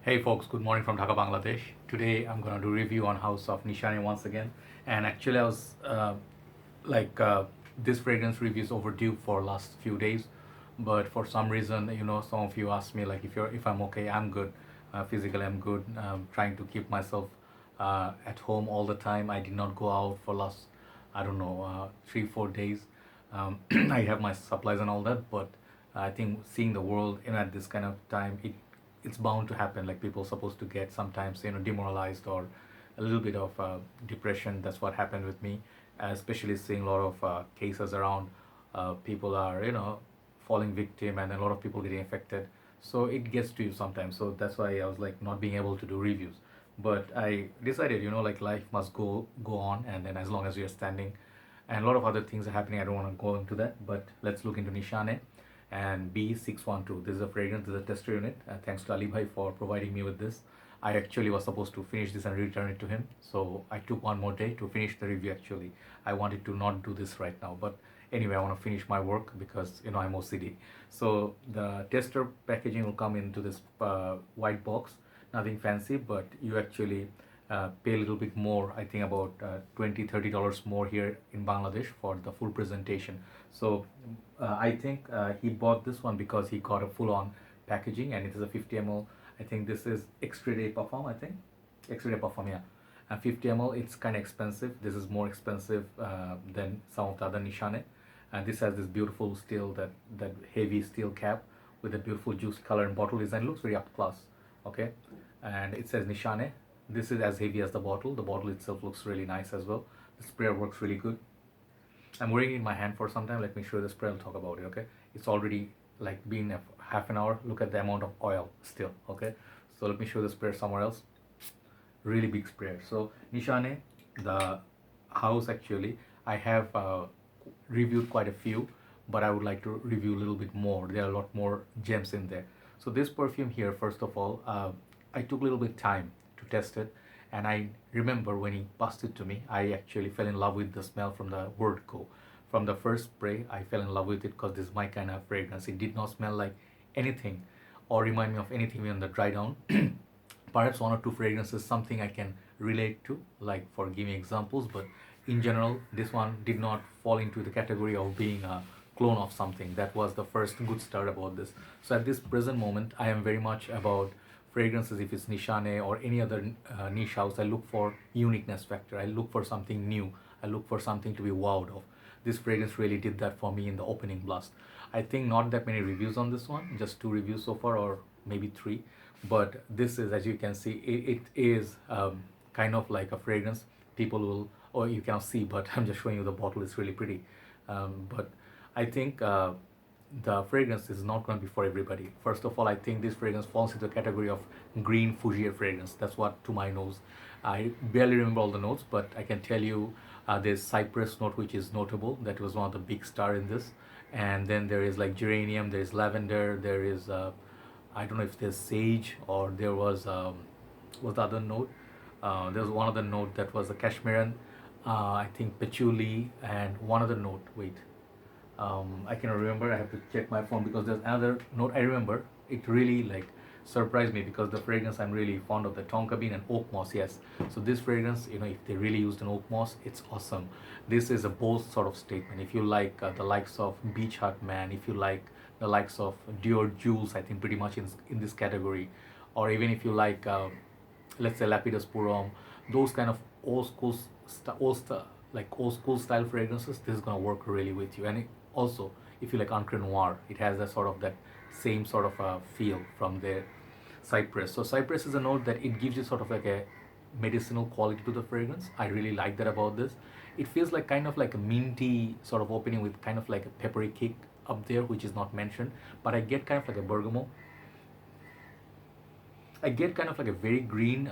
Hey folks, good morning from Dhaka, Bangladesh. Today I'm gonna do review on House of Nishane once again. And actually I was like this fragrance review is overdue for last few days, but for some reason, some of you asked me like if I'm okay. I'm good. Physically I'm good. Trying to keep myself at home all the time. I did not go out for last, I don't know, 3 4 days. I have my supplies and all that, but I think seeing the world at this kind of time, it's bound to happen. Like people supposed to get sometimes demoralized or a little bit of depression. That's what happened with me, especially seeing a lot of cases around. People are falling victim, and a lot of people getting affected. So it gets to you sometimes. So that's why I was like not being able to do reviews. But I decided, like life must go on, and then as long as you're standing, and a lot of other things are happening. I don't want to go into that, but let's look into Nishane and B-612. This is a fragrance, this is a tester unit. Thanks to Ali Bhai for providing me with this. I actually was supposed to finish this and return it to him. So I took one more day to finish the review actually. I wanted to not do this right now, but anyway, I want to finish my work because I'm OCD. So the tester packaging will come into this white box, nothing fancy, but you actually pay a little bit more. I think about $20 $30 more here in Bangladesh for the full presentation. So I think he bought this one because he got a full-on packaging, and it is a 50 ml. I think this is extrai parfum. I think extrai parfum, yeah. And 50 ml, it's kind of expensive. This is more expensive than some of the other Nishane. And this has this beautiful steel, that heavy steel cap with a beautiful juice color and bottle design. Looks very up class. Okay, and it says Nishane. This is as heavy as the bottle. The bottle itself looks really nice as well. The sprayer works really good. I'm wearing it in my hand for some time. Let me show you the spray. I'll talk about it. Okay, it's already like been a half an hour. Look at the amount of oil still. Okay, so let me show the sprayer somewhere else. Really big sprayer. So Nishane, the house actually, I have reviewed quite a few, but I would like to review a little bit more. There are a lot more gems in there. So this perfume here, first of all, I took a little bit time to test it, and I remember when he passed it to me, I actually fell in love with the smell from the word go. From the first spray, I fell in love with it because this is my kind of fragrance. It did not smell like anything or remind me of anything when the dry down. Perhaps one or two fragrances, something I can relate to, like for giving examples, but in general, this one did not fall into the category of being a clone of something. That was the first good start about this. So at this present moment, I am very much about fragrances. If it's Nishane or any other niche house, I look for uniqueness factor. I look for something new. I look for something to be wowed of. This fragrance really did that for me in the opening blast. I think not that many reviews on this one, just 2 reviews so far, or maybe 3. But this is, as you can see, it is kind of like a fragrance. People will, or you cannot see, but I'm just showing you the bottle. It's really pretty. But I think the fragrance is not going to be for everybody. First of all, I think this fragrance falls into the category of green Fougere fragrance. That's what to my nose. I barely remember all the notes, but I can tell you there's cypress note, which is notable. That was one of the big star in this. And then there is like geranium, there is lavender, there is I don't know if there's sage, or there was the other note. There was one other note that was a cashmeran, I think patchouli, and one other note. Wait, I cannot remember. I have to check my phone because there's another note I remember. It really like surprised me because the fragrance, I'm really fond of the tonka bean and oak moss. Yes, so this fragrance, if they really used an oak moss, it's awesome. This is a bold sort of statement. If you like the likes of Beach Hut Man, if you like the likes of Dior Jules, I think pretty much in this category, or even if you like let's say Lapidus Purom, those kind of old school old school style fragrances, this is gonna work really with you. And also, if you like Encre Noir, it has that sort of that same sort of feel from the cypress. So cypress is a note that it gives you sort of like a medicinal quality to the fragrance. I really like that about this. It feels like kind of like a minty sort of opening with kind of like a peppery kick up there, which is not mentioned, but I get kind of like a bergamot. I get kind of like a very green,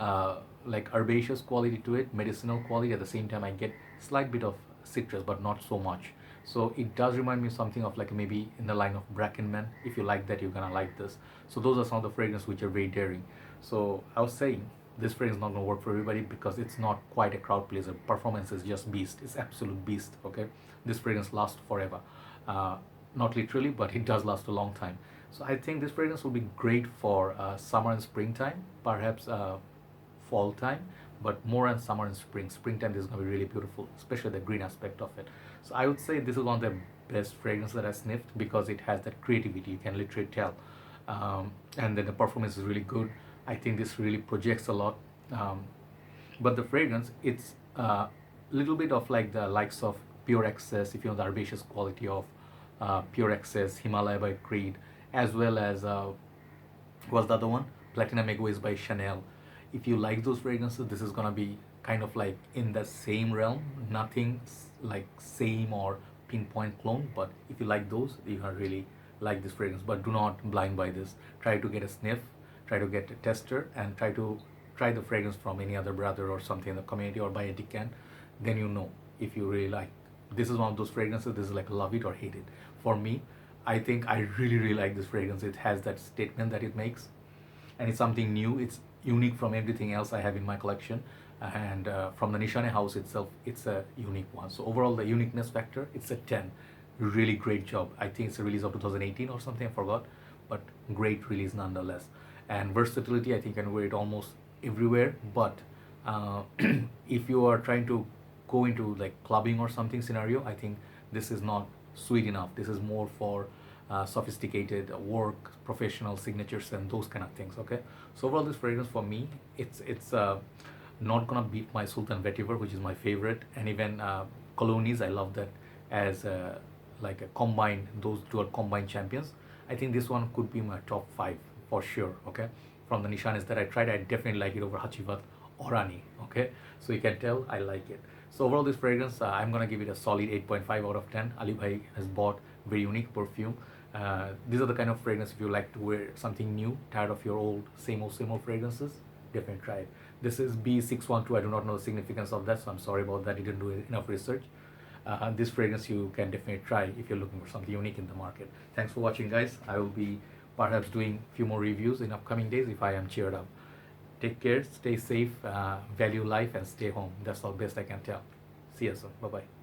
like herbaceous quality to it, medicinal quality. At the same time, I get slight bit of citrus, but not so much. So it does remind me something of like maybe in the line of Brackenman. If you like that, you're gonna like this. So those are some of the fragrances which are very daring. So I was saying this fragrance is not gonna work for everybody because it's not quite a crowd pleaser. Performance is just beast. It's absolute beast. Okay, this fragrance lasts forever. Not literally, but it does last a long time. So I think this fragrance will be great for summer and springtime, perhaps fall time, but more in summer and spring. Springtime this is going to be really beautiful, especially the green aspect of it. So I would say this is one of the best fragrances that I sniffed because it has that creativity. You can literally tell, and then the performance is really good. I think this really projects a lot. But the fragrance, it's a little bit of like the likes of Pure Excess, if you know the herbaceous quality of Pure Excess, Himalaya by Creed, as well as what's the other one? Platinum Egoist by Chanel. If you like those fragrances, this is gonna be kind of like in the same realm. Nothing like same or pinpoint clone, but if you like those, you're gonna really like this fragrance. But do not blind buy this. Try to get a sniff, try to get a tester, and try the fragrance from any other brother or something in the community or buy a decant. Then you know if you really like. This is one of those fragrances. This is like love it or hate it. For me, I think I really like this fragrance. It has that statement that it makes, and it's something new. It's unique from everything else I have in my collection, and from the Nishane house itself, it's a unique one. So overall, the uniqueness factor, it's a 10. Really great job. I think it's a release of 2018 or something. I forgot, but great release nonetheless. And versatility, I think you can wear it almost everywhere. But if you are trying to go into like clubbing or something scenario, I think this is not sweet enough. This is more for sophisticated work, professional signatures, and those kind of things. Okay, so overall, this fragrance for me, it's not gonna beat my Sultan Vetiver, which is my favorite, and even Colonies. I love that as like a combined. Those two are combined champions. I think this one could be my top 5 for sure. Okay, from the Nishanes that I tried, I definitely like it over Hachivat or Rani. Okay, so you can tell I like it. So overall, this fragrance, I'm gonna give it a solid 8.5 out of 10. Ali Bhai has bought very unique perfume. These are the kind of fragrance if you like to wear something new, tired of your old same old fragrances, definitely try it. This is B-612. I do not know the significance of that, so I'm sorry about that. I didn't do enough research. This fragrance you can definitely try if you're looking for something unique in the market. Thanks for watching, guys. I will be perhaps doing a few more reviews in upcoming days if I am cheered up. Take care, stay safe, value life, and stay home. That's all best I can tell. See you soon. Bye bye.